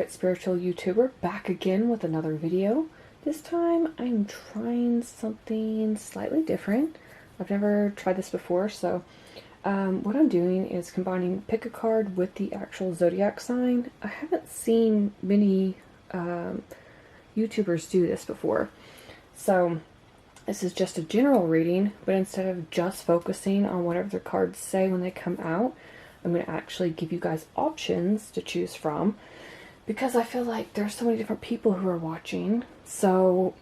favorite spiritual YouTuber, back again with another video. This time I'm trying something slightly different. I've never tried this before, so what I'm doing is combining pick a card with the actual zodiac sign. I haven't seen many YouTubers do this before. So this is just a general reading, but instead of just focusing on whatever the cards say when they come out, I'm going to actually give you guys options to choose from, because I feel like there's so many different people who are watching, so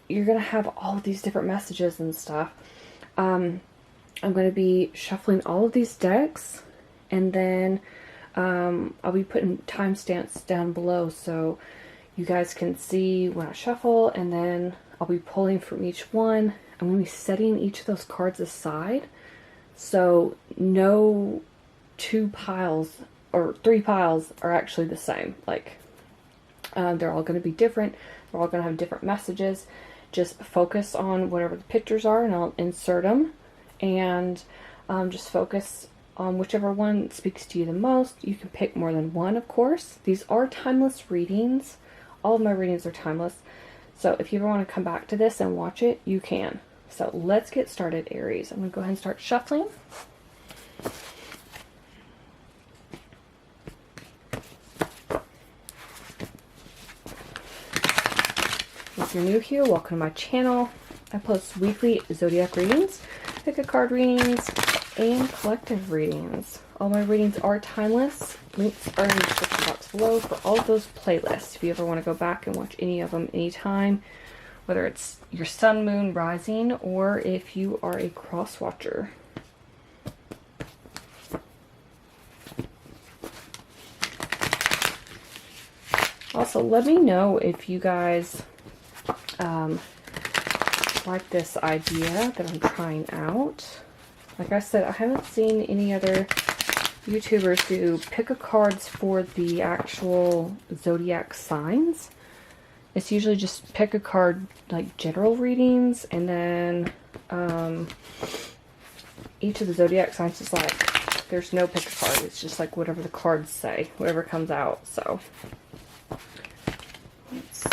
you're going to have all of these different messages and stuff. I'm going to be shuffling all of these decks, and then I'll be putting timestamps down below so you guys can see when I shuffle, and then I'll be pulling from each one. I'm going to be setting each of those cards aside, so no two piles or three piles are actually the same. Like, they're all going to be different. They're all going to have different messages. Just focus on whatever the pictures are, and I'll insert them. And just focus on whichever one speaks to you the most. You can pick more than one, of course. These are timeless readings. All of my readings are timeless. So if you ever want to come back to this and watch it, you can. So let's get started, Aries. I'm going to go ahead and start shuffling. If you're new here, welcome to my channel. I post weekly zodiac readings, pick a card readings, and collective readings. All my readings are timeless. Links are in the description box below for all of those playlists. If you ever want to go back and watch any of them anytime, whether it's your sun, moon, rising, or if you are a cross watcher. Also, let me know if you guys like this idea that I'm trying out. Like I said, I haven't seen any other YouTubers do pick a cards for the actual zodiac signs. It's usually just pick a card, like general readings, and then each of the zodiac signs is like, there's no pick a card. It's just like whatever the cards say, whatever comes out. So let's see.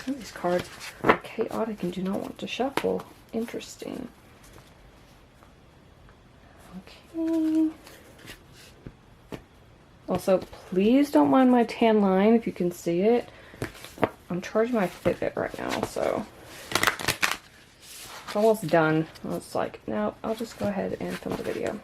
These cards are chaotic and do not want to shuffle. Interesting. Okay. Also, please don't mind my tan line if you can see it. I'm charging my Fitbit right now, so it's almost done. I was like, no, I'll just go ahead and film the video.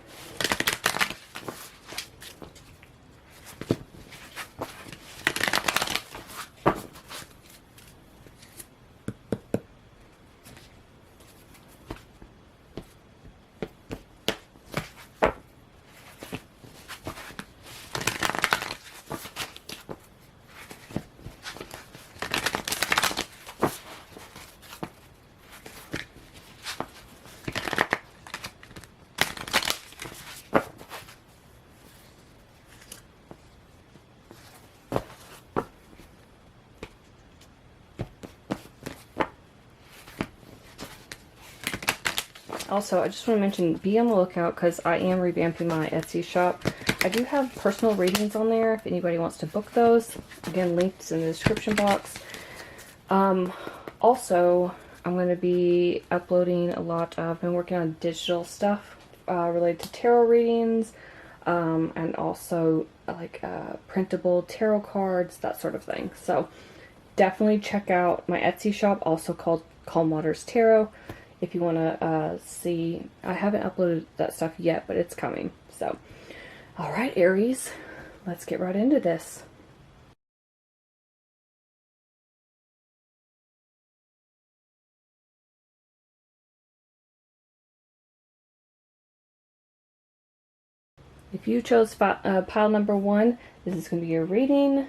Also, I just want to mention, be on the lookout because I am revamping my Etsy shop. I do have personal readings on there if anybody wants to book those. Again, links in the description box. Also, I'm going to be uploading a lot of, I've been working on digital stuff related to tarot readings, and also like printable tarot cards, that sort of thing. So definitely check out my Etsy shop, also called CalmWatersTarot. If you want to see, I haven't uploaded that stuff yet, but it's coming. So, alright, Aries, let's get right into this. If you chose pile number 1, this is going to be your reading.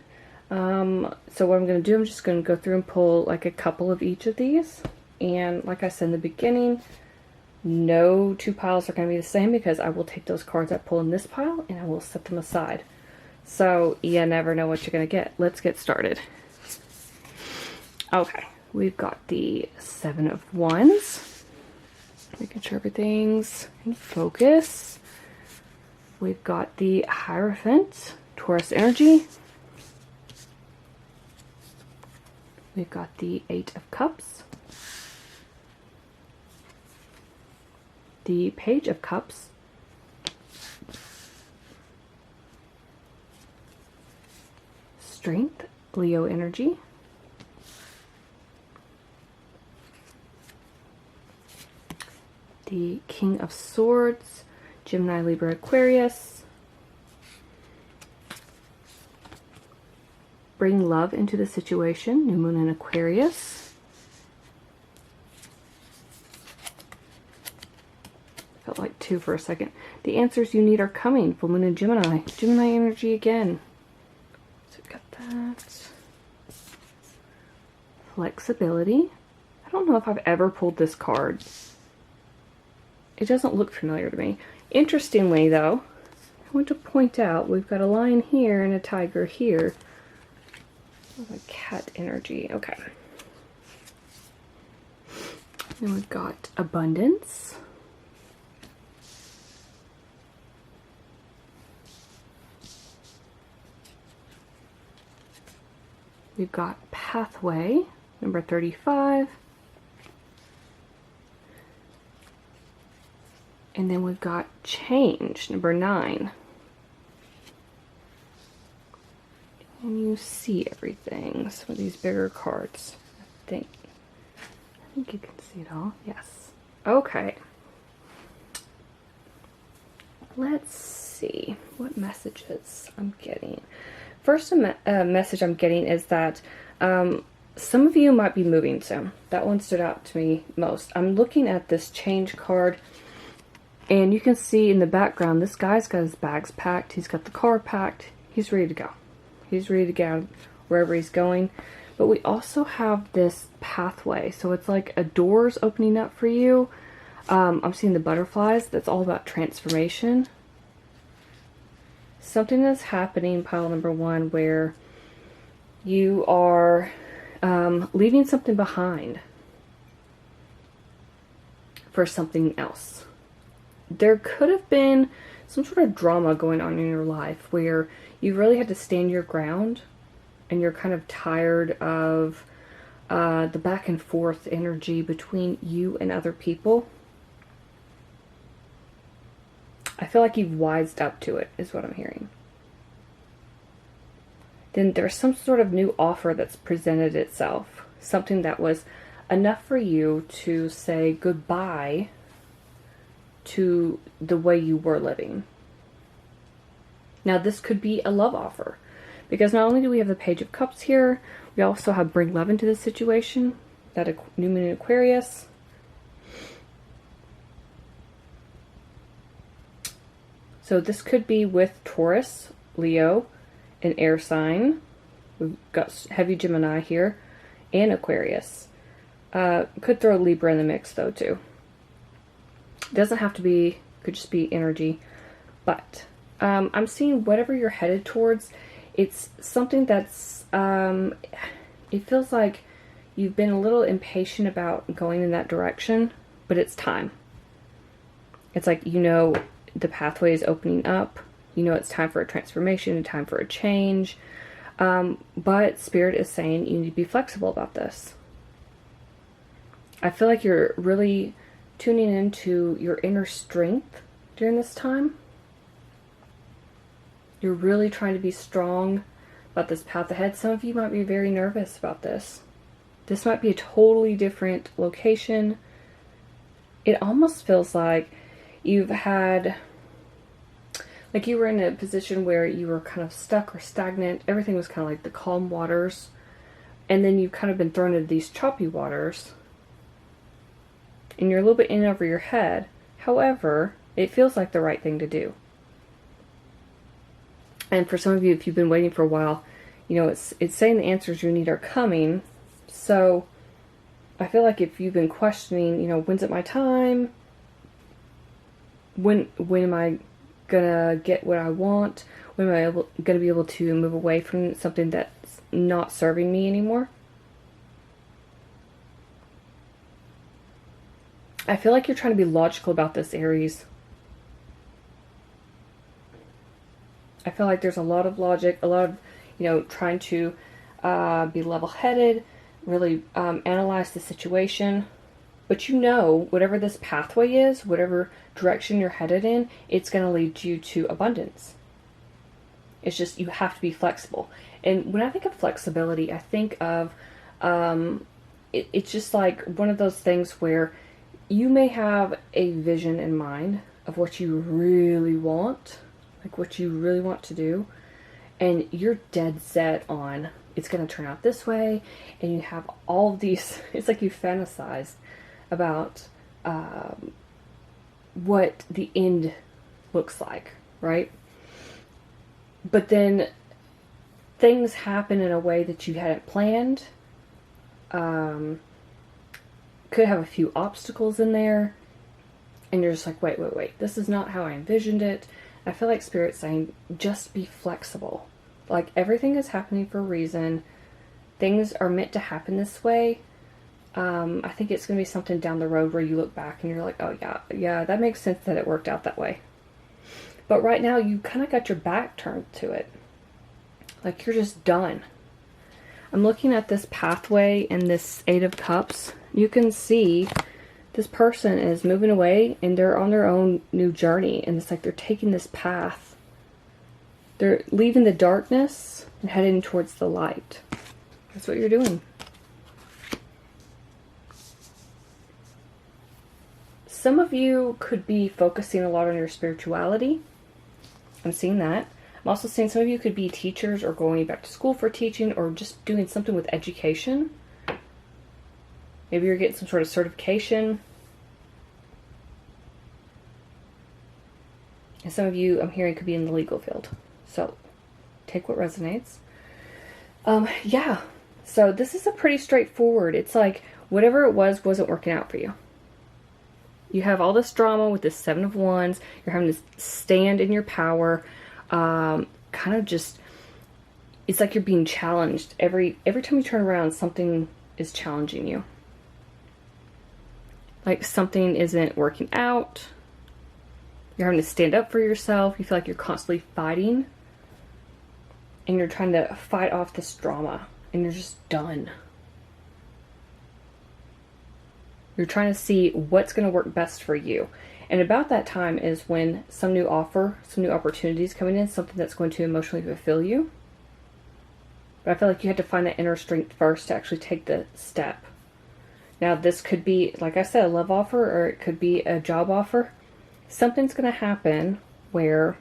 So what I'm going to do, I'm just going to go through and pull like a couple of each of these. And like I said in the beginning, no two piles are going to be the same, because I will take those cards I pull in this pile and I will set them aside. So you never know what you're going to get. Let's get started. Okay, we've got the 7 of Wands. Making sure everything's in focus. We've got the Hierophant, Taurus energy. We've got the Eight of Cups. The Page of Cups. Strength, Leo energy. The King of Swords, Gemini, Libra, Aquarius. Bring love into the situation, New Moon in Aquarius. Felt like two for a second. The answers you need are coming, Full Moon in Gemini. Gemini energy again. So we've got that. Flexibility. I don't know if I've ever pulled this card. It doesn't look familiar to me. Interestingly, though, I want to point out we've got a lion here and a tiger here. A cat energy. Okay. Then we've got abundance. We've got pathway, number 35. And then we've got change, number 9. And you see everything. Some of these bigger cards, I think you can see it all. Yes. Okay. Let's see what messages I'm getting. First message I'm getting is that some of you might be moving soon. That one stood out to me most. I'm looking at this change card. And you can see in the background, this guy's got his bags packed. He's got the car packed. He's ready to go. He's ready to go wherever he's going. But we also have this pathway. So it's like a door's opening up for you. I'm seeing the butterflies. That's all about transformation. Something that's happening, pile number 1, where you are leaving something behind for something else. There could have been some sort of drama going on in your life where you really had to stand your ground and you're kind of tired of the back and forth energy between you and other people. I feel like you've wised up to it, is what I'm hearing. Then there's some sort of new offer that's presented itself. Something that was enough for you to say goodbye to the way you were living. Now this could be a love offer, because not only do we have the Page of Cups here, we also have bring love into the situation, that New Moon in Aquarius. So this could be with Taurus, Leo, an air sign. We've got heavy Gemini here, and Aquarius. Could throw Libra in the mix though too. Doesn't have to be, could just be energy. But I'm seeing whatever you're headed towards, it's something that's, it feels like you've been a little impatient about going in that direction, but it's time. It's like, you know, the pathway is opening up. You know, it's time for a transformation, time for a change. But Spirit is saying you need to be flexible about this. I feel like you're really tuning into your inner strength during this time. You're really trying to be strong about this path ahead. Some of you might be very nervous about this. This might be a totally different location. It almost feels like you've had, like you were in a position where you were kind of stuck or stagnant. Everything was kind of like the calm waters. And then you've kind of been thrown into these choppy waters. And you're a little bit in over your head. However, it feels like the right thing to do. And for some of you, if you've been waiting for a while, you know, it's saying the answers you need are coming. So I feel like if you've been questioning, you know, when's it my time? When am I gonna get what I want? When am I gonna be able to move away from something that's not serving me anymore? I feel like you're trying to be logical about this, Aries. I feel like there's a lot of logic, a lot of, trying to be level-headed, really analyze the situation. But whatever this pathway is, whatever direction you're headed in, it's going to lead you to abundance. It's just, you have to be flexible. And when I think of flexibility, I think of, it's just like one of those things where you may have a vision in mind of what you really want, like what you really want to do, and you're dead set on it's going to turn out this way, and you have all of these, it's like you fantasize about what the end looks like, right? But then things happen in a way that you hadn't planned. Could have a few obstacles in there, and you're just like, wait, this is not how I envisioned it. I feel like Spirit's saying, just be flexible. Like, everything is happening for a reason. Things are meant to happen this way. I think it's going to be something down the road where you look back and you're like, oh yeah, that makes sense that it worked out that way. But right now, you kind of got your back turned to it. Like, you're just done. I'm looking at this pathway and this Eight of Cups. You can see this person is moving away and they're on their own new journey. And it's like they're taking this path. They're leaving the darkness and heading towards the light. That's what you're doing. Some of you could be focusing a lot on your spirituality. I'm seeing that. I'm also seeing some of you could be teachers or going back to school for teaching or just doing something with education. Maybe you're getting some sort of certification. And some of you, I'm hearing, could be in the legal field. So take what resonates. Yeah. So this is a pretty straightforward. It's like whatever it was wasn't working out for you. You have all this drama with this Seven of Wands. You're having to stand in your power. Kind of just, it's like you're being challenged. Every time you turn around, something is challenging you. Like something isn't working out. You're having to stand up for yourself. You feel like you're constantly fighting. And you're trying to fight off this drama. And you're just done. You're trying to see what's going to work best for you. And about that time is when some new offer, some new opportunities coming in, something that's going to emotionally fulfill you. But I feel like you had to find that inner strength first to actually take the step. Now this could be, like I said, a love offer, or it could be a job offer. Something's going to happen where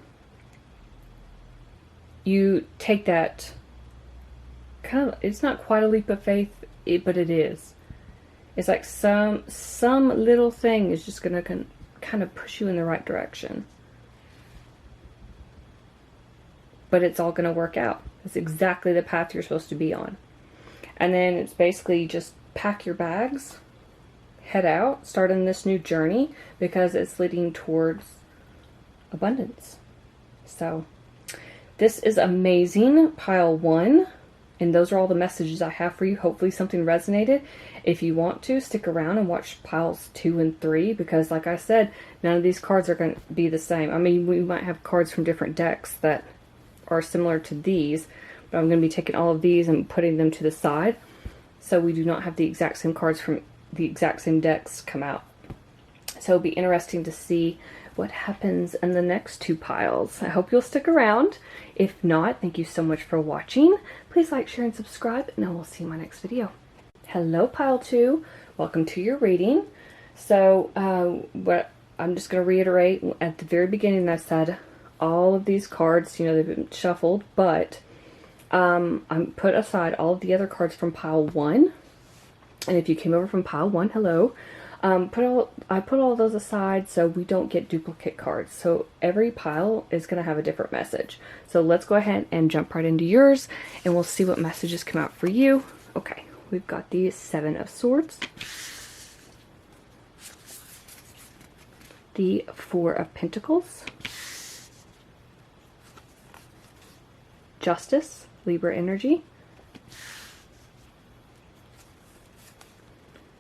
you take that kind of, it's not quite a leap of faith, but it is. It's like some little thing is just going to kind of push you in the right direction. But it's all going to work out. It's exactly the path you're supposed to be on. And then it's basically just pack your bags, head out, start on this new journey, because it's leading towards abundance. So this is amazing, pile 1. And those are all the messages I have for you. Hopefully something resonated. If you want to, stick around and watch piles 2 and 3. Because like I said, none of these cards are going to be the same. I mean, we might have cards from different decks that are similar to these. But I'm going to be taking all of these and putting them to the side. So we do not have the exact same cards from the exact same decks come out. So it'll be interesting to see what happens in the next 2 piles. I hope you'll stick around. If not, thank you so much for watching. Please like, share, and subscribe, and I will see you in my next video. Hello, pile 2. Welcome to your reading. So, what I'm just going to reiterate, at the very beginning I said all of these cards, they've been shuffled, but I put aside all of the other cards from pile 1. And if you came over from pile 1, hello. I put all those aside so we don't get duplicate cards. So every pile is going to have a different message. So let's go ahead and jump right into yours, and we'll see what messages come out for you. Okay, we've got the 7 of Swords, the 4 of Pentacles, Justice, Libra energy,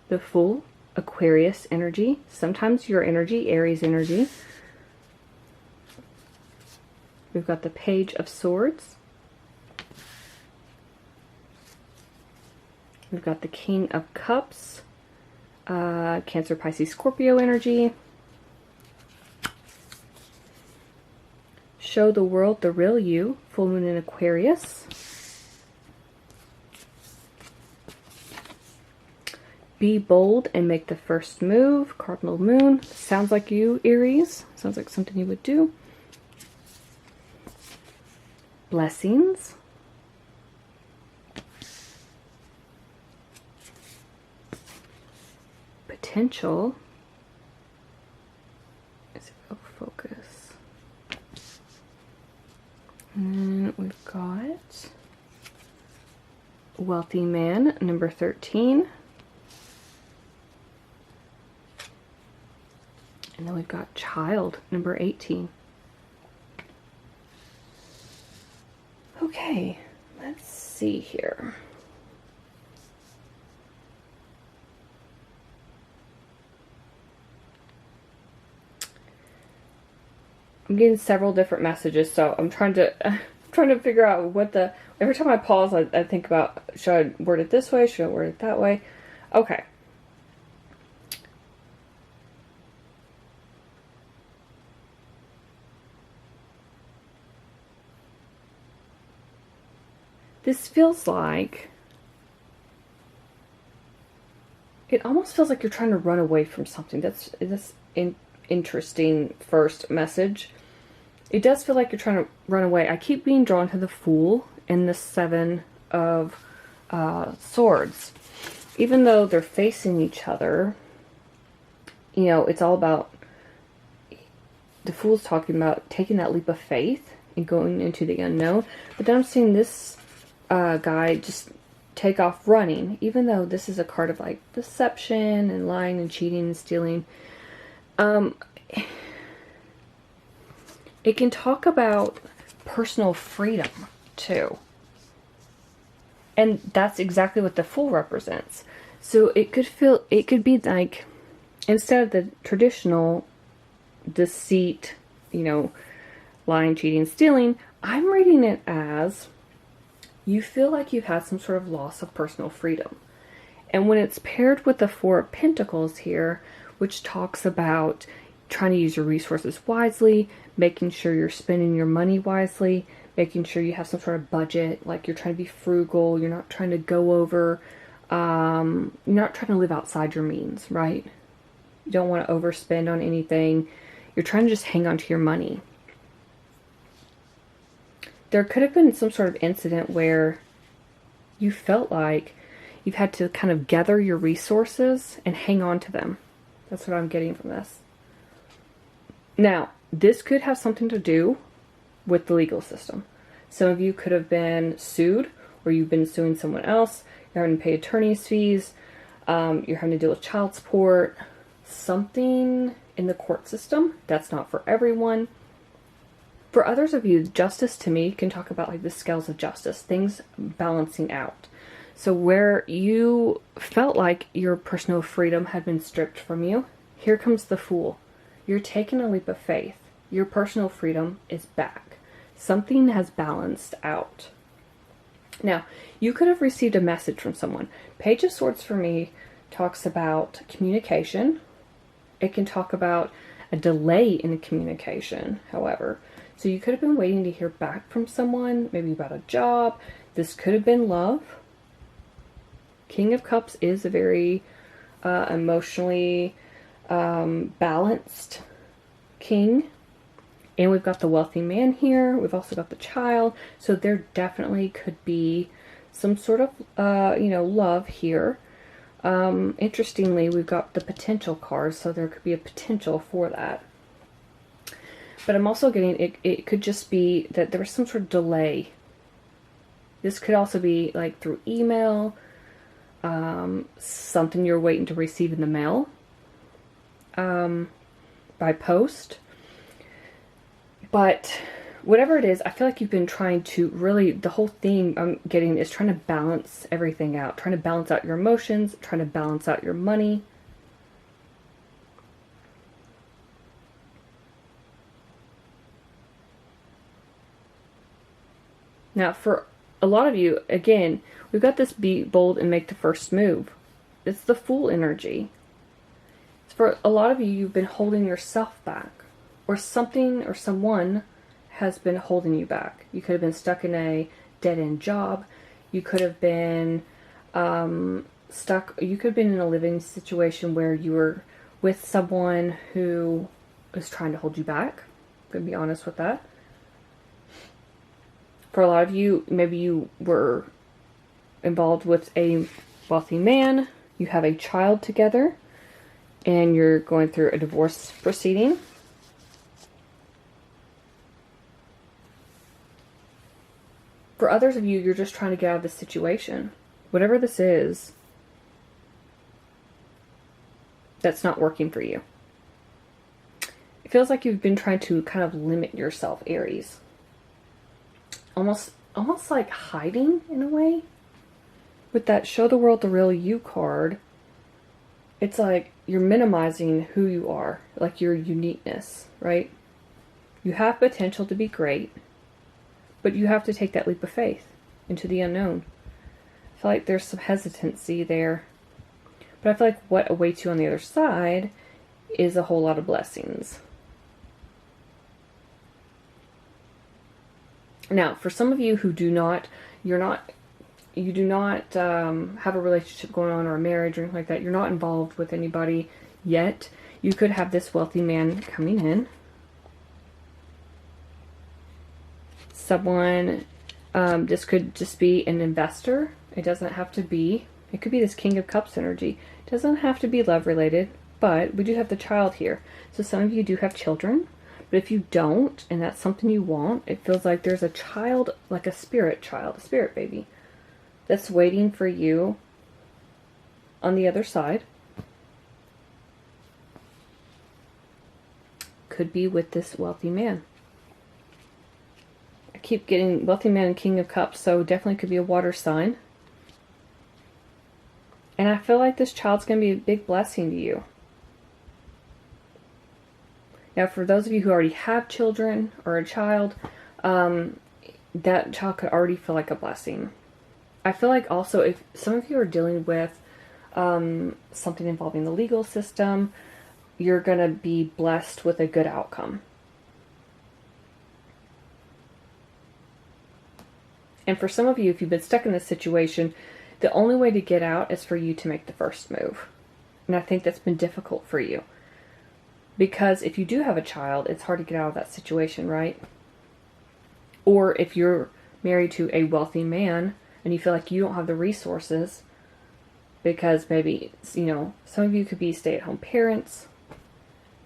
the Fool, Aquarius energy, sometimes your energy, Aries energy. We've got the Page of Swords. We've got the King of Cups, Cancer, Pisces, Scorpio energy. Show the world the real you, full moon in Aquarius. Be bold and make the first move, cardinal moon. Sounds like you, Aries. Sounds like something you would do. Blessings. Potential. Let's go focus. And then we've got Wealthy Man, number 13. And then we've got Child, number 18. Okay, let's see here. I'm getting several different messages, so I'm trying to figure out what the, every time I pause, I think about, should I word it this way? Should I word it that way? Okay. This feels like, it almost feels like you're trying to run away from something. That's interesting first message. It does feel like you're trying to run away. I keep being drawn to the Fool and the Seven of Swords. Even though they're facing each other, you know, it's all about, the Fool's talking about taking that leap of faith and going into the unknown. But then I'm seeing this guy just take off running, even though this is a card of like deception and lying and cheating and stealing. It can talk about personal freedom too, and that's exactly what the Fool represents. So it could be like, instead of the traditional deceit, you know, lying, cheating, stealing, I'm reading it as you feel like you've had some sort of loss of personal freedom. And when it's paired with the Four of Pentacles here, which talks about trying to use your resources wisely, making sure you're spending your money wisely, making sure you have some sort of budget, like you're trying to be frugal, you're not trying to go over, you're not trying to live outside your means, right? You don't want to overspend on anything. You're trying to just hang on to your money. There could have been some sort of incident where you felt like you've had to kind of gather your resources and hang on to them. That's what I'm getting from this. Now, this could have something to do with the legal system. Some of you could have been sued, or you've been suing someone else. You're having to pay attorney's fees. You're having to deal with child support. Something in the court system. That's not for everyone. For others of you, justice to me can talk about like the scales of justice, things balancing out. So where you felt like your personal freedom had been stripped from you, here comes the Fool. You're taking a leap of faith. Your personal freedom is back. Something has balanced out. Now, you could have received a message from someone. Page of Swords for me talks about communication. It can talk about a delay in the communication, however. So you could have been waiting to hear back from someone, maybe about a job. This could have been love. King of Cups is a very emotionally balanced king. And we've got the Wealthy Man here. We've also got the Child. So there definitely could be some sort of, love here. Interestingly, we've got the Potential card. So there could be a potential for that. But I'm also getting, it could just be that there was some sort of delay. This could also be like through email, something you're waiting to receive in the mail, by post. But whatever it is, I feel like you've been trying to really, the whole theme I'm getting is trying to balance everything out, trying to balance out your emotions, trying to balance out your money. Now, for a lot of you, again, we've got this be bold and make the first move. It's the Fool energy. For a lot of you, you've been holding yourself back, or something or someone has been holding you back. You could have been stuck in a dead-end job. You could have been you could have been in a living situation where you were with someone who is trying to hold you back. I'm going to be honest with that. For a lot of you, maybe you were involved with a wealthy man. You have a child together, and you're going through a divorce proceeding. For others of you, you're just trying to get out of this situation. Whatever this is, that's not working for you. It feels like you've been trying to kind of limit yourself, Aries. Almost like hiding in a way. With that show the world the real you card, it's like you're minimizing who you are, like your uniqueness, right? You have potential to be great, but you have to take that leap of faith into the unknown. I feel like there's some hesitancy there. But I feel like what awaits you on the other side is a whole lot of blessings. Now, for some of you who do not have a relationship going on or a marriage or anything like that, you're not involved with anybody yet, you could have this wealthy man coming in. Someone, this could just be an investor. It doesn't have to be, it could be this King of Cups energy. It doesn't have to be love related, but we do have the child here. So some of you do have children. But if you don't, and that's something you want, it feels like there's a child, like a spirit child, a spirit baby, that's waiting for you on the other side. Could be with this wealthy man. I keep getting wealthy man and King of Cups, so definitely could be a water sign. And I feel like this child's going to be a big blessing to you. Now, for those of you who already have children or a child, that child could already feel like a blessing. I feel like also if some of you are dealing with something involving the legal system, you're going to be blessed with a good outcome. And for some of you, if you've been stuck in this situation, the only way to get out is for you to make the first move. And I think that's been difficult for you. Because if you do have a child, it's hard to get out of that situation, right? Or if you're married to a wealthy man and you feel like you don't have the resources because maybe, some of you could be stay-at-home parents.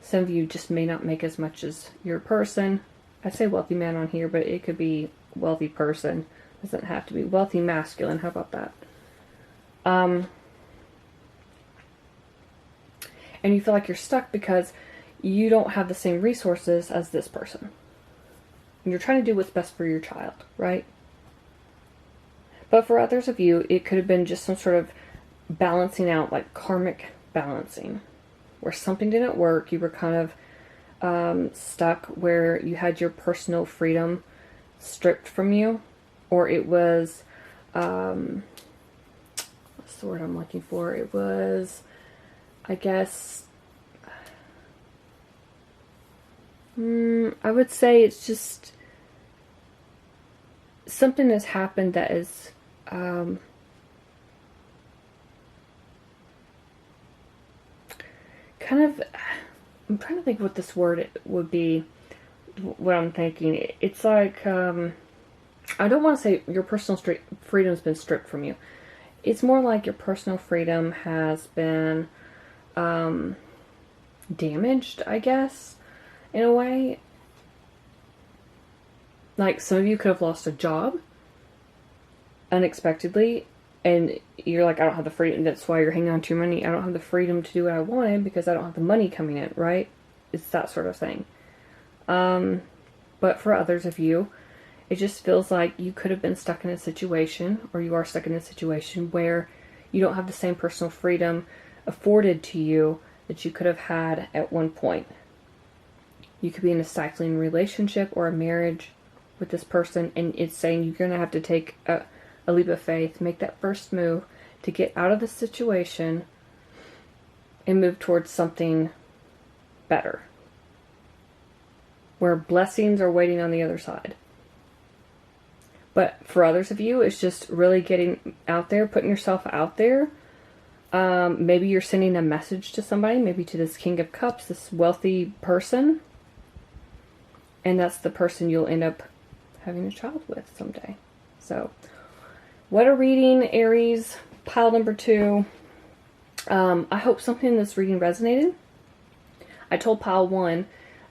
Some of you just may not make as much as your person. I say wealthy man on here, but it could be wealthy person. It doesn't have to be wealthy masculine. How about that? And you feel like you're stuck because you don't have the same resources as this person. And you're trying to do what's best for your child, right? But for others of you, it could have been just some sort of balancing out, like karmic balancing, where something didn't work. You were kind of stuck where you had your personal freedom stripped from you. Or it was, what's the word I'm looking for? It was, I guess, I would say it's just something has happened that is kind of, I'm trying to think what this word would be, what I'm thinking. It's like, I don't want to say your personal freedom has been stripped from you. It's more like your personal freedom has been damaged, I guess. In a way, like some of you could have lost a job unexpectedly, and you're like, I don't have the freedom. That's why you're hanging on to your money. I don't have the freedom to do what I wanted because I don't have the money coming in, right? It's that sort of thing. But for others of you, it just feels like you could have been stuck in a situation, or you are stuck in a situation where you don't have the same personal freedom afforded to you that you could have had at one point. You could be in a cycling relationship or a marriage with this person, and it's saying you're going to have to take a leap of faith, make that first move to get out of the situation and move towards something better, where blessings are waiting on the other side. But for others of you, it's just really getting out there, putting yourself out there. Maybe you're sending a message to somebody, maybe to this King of Cups, this wealthy person. And that's the person you'll end up having a child with someday. So, what a reading, Aries. Pile number 2. I hope something in this reading resonated. I told pile 1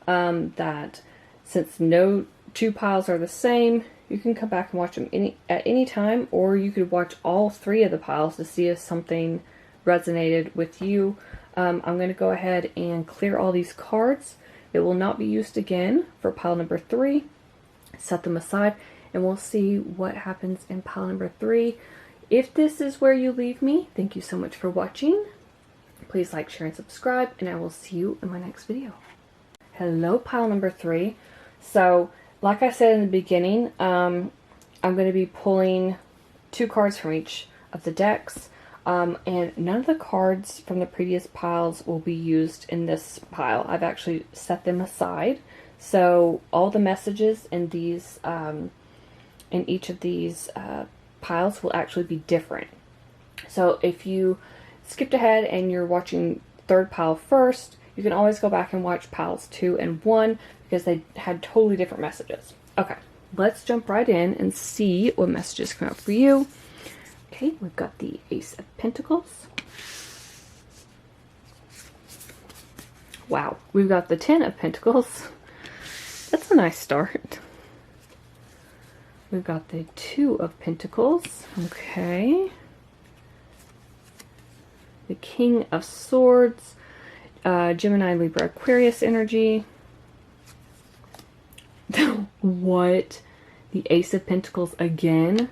that since no 2 piles are the same, you can come back and watch them at any time, or you could watch all 3 of the piles to see if something resonated with you. I'm going to go ahead and clear all these cards. It will not be used again for pile number 3. Set them aside, and we'll see what happens in pile number 3. If this is where you leave me, thank you so much for watching. Please like, share, and subscribe, and I will see you in my next video. Hello, pile number 3. So, like I said in the beginning, I'm going to be pulling 2 cards from each of the decks. And none of the cards from the previous piles will be used in this pile. I've actually set them aside. So all the messages in these, in each of these piles will actually be different. So if you skipped ahead and you're watching 3rd pile first, you can always go back and watch piles 2 and 1 because they had totally different messages. Okay, let's jump right in and see what messages come out for you. Okay, we've got the Ace of Pentacles. Wow, we've got the 10 of Pentacles. That's a nice start. We've got the 2 of Pentacles. Okay. The King of Swords. Gemini, Libra, Aquarius energy. What? The Ace of Pentacles again?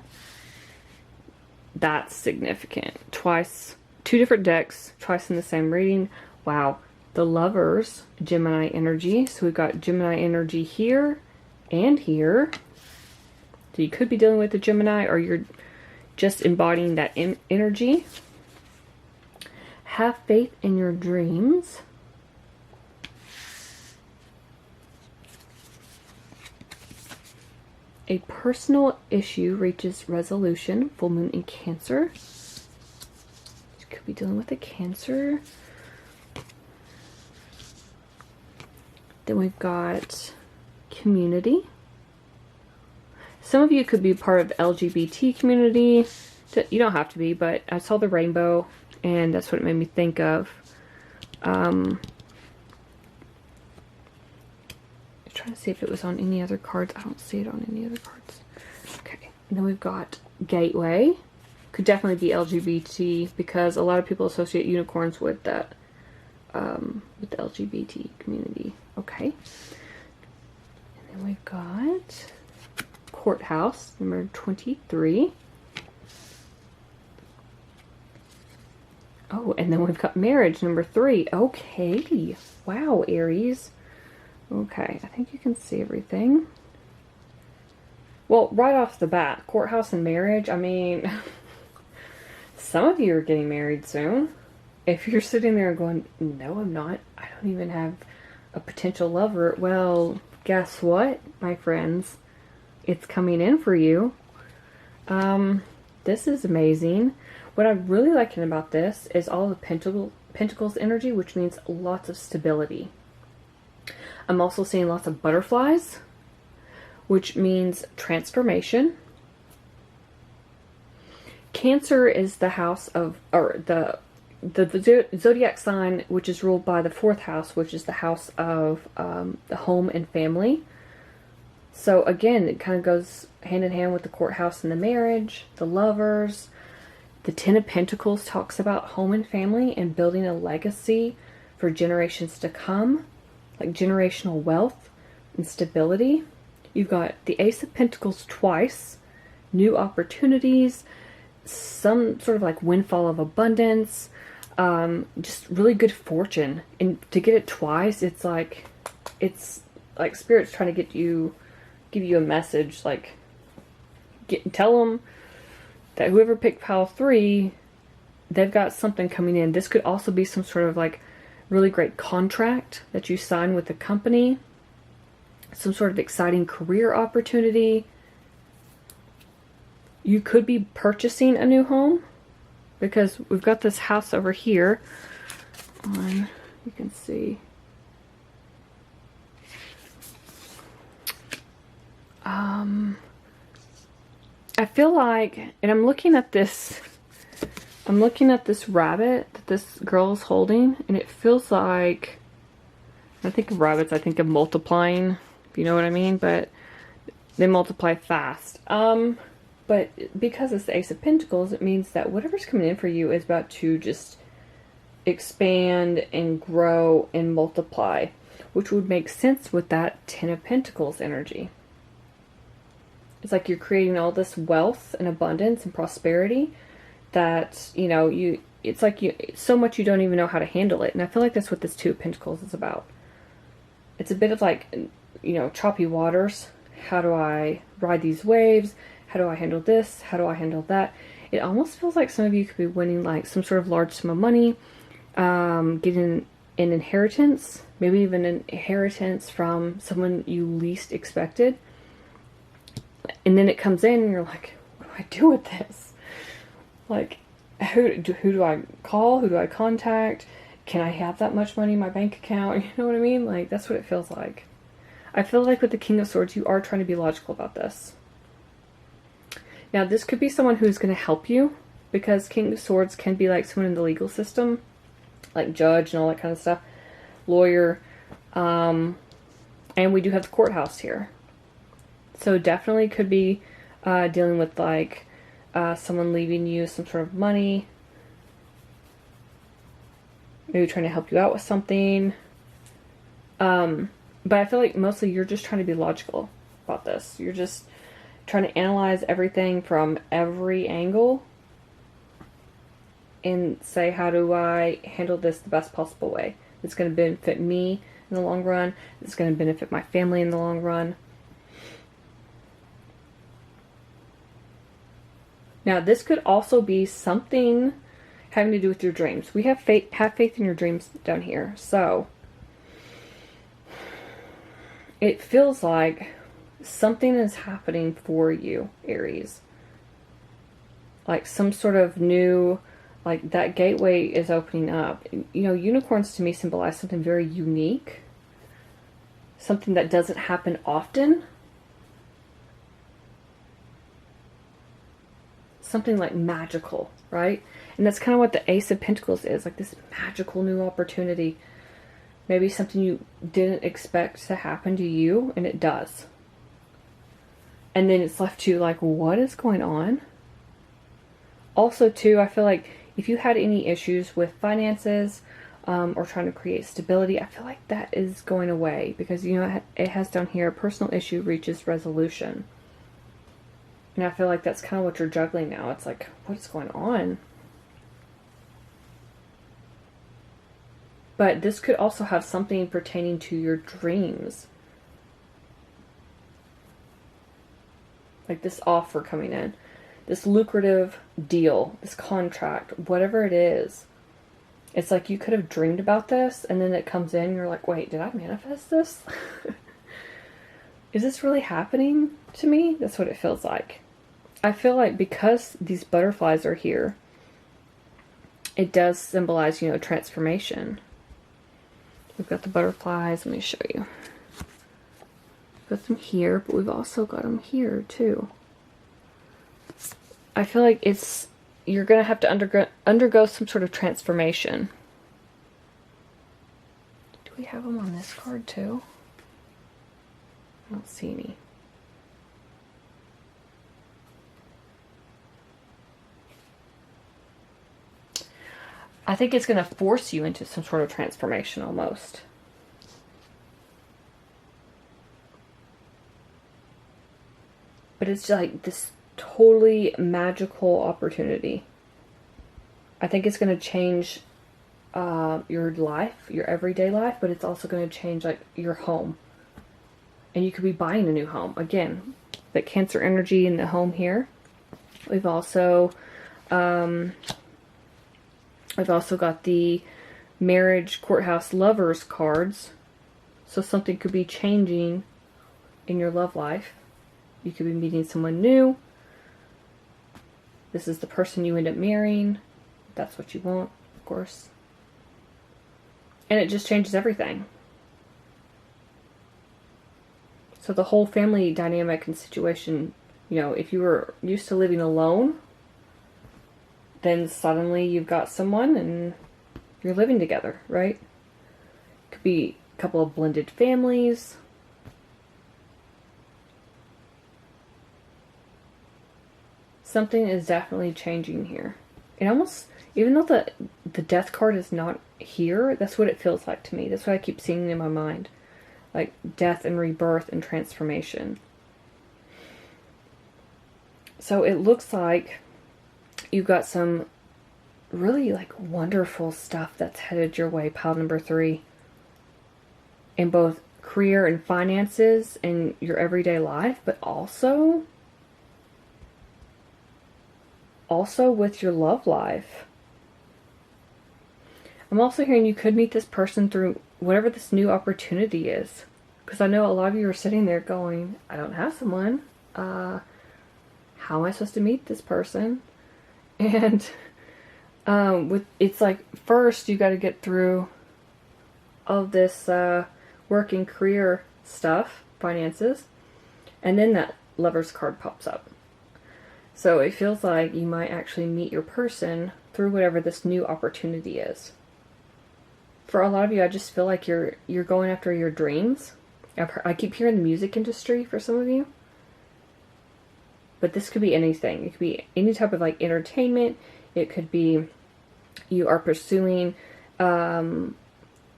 That's significant. Twice, 2 different decks, twice in the same reading. Wow. The Lovers, Gemini energy. So we've got Gemini energy here and here. So you could be dealing with the Gemini, or you're just embodying that energy. Have faith in your dreams. A personal issue reaches resolution. Full moon in Cancer. You could be dealing with a Cancer. Then we've got community. Some of you could be part of the LGBT community. You don't have to be, but I saw the rainbow and that's what it made me think of. I'm trying to see if it was on any other cards. I don't see it on any other cards. Okay. And then we've got gateway. Could definitely be LGBT because a lot of people associate unicorns with that, with the LGBT community. Okay. And then we've got courthouse, number 23. Oh, and then we've got marriage, number 3. Okay. Wow, Aries. Okay, I think you can see everything. Well, right off the bat, courthouse and marriage, I mean, some of you are getting married soon. If you're sitting there going, no, I'm not. I don't even have a potential lover. Well, guess what, my friends? It's coming in for you. This is amazing. What I'm really liking about this is all the Pentacles energy, which means lots of stability. I'm also seeing lots of butterflies, which means transformation. Cancer is the house of, or the zodiac sign, which is ruled by the 4th house, which is the house of the home and family. So again, it kind of goes hand in hand with the courthouse and the marriage, the lovers. The 10 of Pentacles talks about home and family and building a legacy for generations to come, like generational wealth and stability. You've got the Ace of Pentacles twice, new opportunities, some sort of like windfall of abundance, just really good fortune. And to get it twice, it's like Spirit's trying to get you give you a message, like, tell them that whoever picked pile 3, they've got something coming in. This could also be some sort of like really great contract that you sign with the company, some sort of exciting career opportunity. You could be purchasing a new home, because we've got this house over here on, you can see. I feel like, and I'm looking at this rabbit that this girl is holding, and it feels like, I think of rabbits, I think of multiplying, if you know what I mean, but they multiply fast. But because it's the Ace of Pentacles, it means that whatever's coming in for you is about to just expand and grow and multiply, which would make sense with that Ten of Pentacles energy. It's like you're creating all this wealth and abundance and prosperity that, you know, it's like so much you don't even know how to handle it. And I feel like that's what this Two of Pentacles is about. It's a bit of like, you know, choppy waters. How do I ride these waves? How do I handle this? How do I handle that? It almost feels like some of you could be winning like some sort of large sum of money, getting an inheritance, maybe even an inheritance from someone you least expected. And then it comes in and you're like, what do I do with this? Like, who do I call? Who do I contact? Can I have that much money in my bank account? You know what I mean? Like, that's what it feels like. I feel like with the King of Swords, you are trying to be logical about this. Now, this could be someone who's going to help you, because King of Swords can be like someone in the legal system, like judge and all that kind of stuff, lawyer, and we do have the courthouse here. So definitely could be dealing with like someone leaving you some sort of money, maybe trying to help you out with something. But I feel like mostly you're just trying to be logical about this. You're just trying to analyze everything from every angle and say, how do I handle this the best possible way? It's going to benefit me in the long run. It's going to benefit my family in the long run. Now, this could also be something having to do with your dreams. We have faith in your dreams down here. So, it feels like something is happening for you, Aries. Like some sort of new, like that gateway is opening up. You know, unicorns to me symbolize something very unique. Something that doesn't happen often. Something like magical, right? And that's kind of what the Ace of Pentacles is, like this magical new opportunity. Maybe something you didn't expect to happen to you, and it does. And then it's left you like, what is going on? Also, too, I feel like if you had any issues with finances or trying to create stability, I feel like that is going away, because, you know, it has down here, a personal issue reaches resolution. And I feel like that's kind of what you're juggling now. It's like, what is going on? But this could also have something pertaining to your dreams. Like this offer coming in. This lucrative deal. This contract. Whatever it is. It's like you could have dreamed about this, and then it comes in and you're like, wait, did I manifest this? Is this really happening to me? That's what it feels like. I feel like because these butterflies are here, it does symbolize, you know, transformation. We've got the butterflies. Let me show you. We've got them here, but we've also got them here too. I feel like you're going to have to undergo some sort of transformation. Do we have them on this card too? I don't see any. I think it's going to force you into some sort of transformation almost. But it's like this totally magical opportunity. I think it's going to change your life, your everyday life, but it's also going to change like your home. And you could be buying a new home. Again, that Cancer energy in the home here. We've also got the marriage, courthouse, lovers cards. So something could be changing in your love life. You could be meeting someone new. This is the person you end up marrying. That's what you want, of course. And it just changes everything. So the whole family dynamic and situation, you know, if you were used to living alone, then suddenly you've got someone and you're living together, right? Could be a couple of blended families. Something is definitely changing here. It almost, even though the death card is not here, that's what it feels like to me. That's what I keep seeing in my mind. Like death and rebirth and transformation. So it looks like you've got some really like wonderful stuff that's headed your way, pile number 3. In both career and finances and your everyday life, but also with your love life. I'm also hearing you could meet this person through whatever this new opportunity is. Because I know a lot of you are sitting there going, I don't have someone. How am I supposed to meet this person? And it's like, first you got to get through all of this work and career stuff, finances, and then that Lover's card pops up. So it feels like you might actually meet your person through whatever this new opportunity is. For a lot of you, I just feel like you're going after your dreams. I keep hearing the music industry for some of you. But this could be anything. It could be any type of like entertainment. It could be you are pursuing a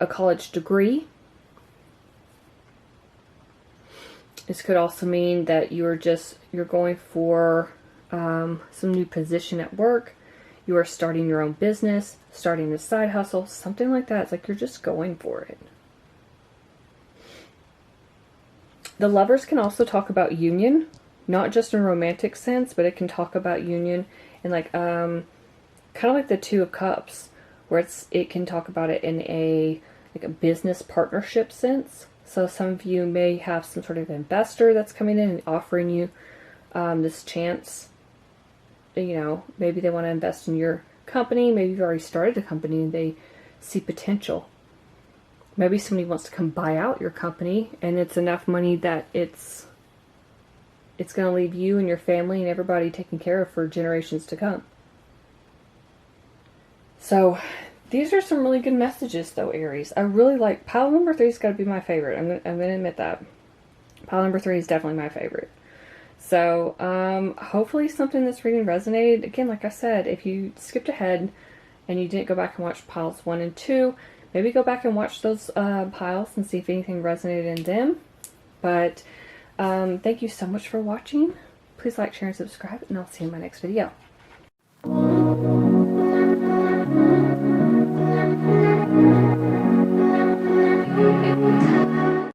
college degree. This could also mean that you're going for some new position at work. You are starting your own business, starting a side hustle, something like that. It's like you're just going for it. The Lovers can also talk about union, not just in a romantic sense, but it can talk about union in like kind of like the Two of Cups, where it can talk about it in a business partnership sense. So some of you may have some sort of investor that's coming in and offering you this chance. You know, maybe they want to invest in your company. Maybe you've already started a company and they see potential. Maybe somebody wants to come buy out your company and it's enough money that it's going to leave you and your family and everybody taken care of for generations to come. So these are some really good messages though, Aries. I really like pile number 3's got to be my favorite. I'm going to admit that. Pile number 3 is definitely my favorite. So, hopefully something that's reading resonated. Again, like I said, if you skipped ahead and you didn't go back and watch piles 1 and 2, maybe go back and watch those piles and see if anything resonated in them. But, thank you so much for watching. Please like, share, and subscribe, and I'll see you in my next video.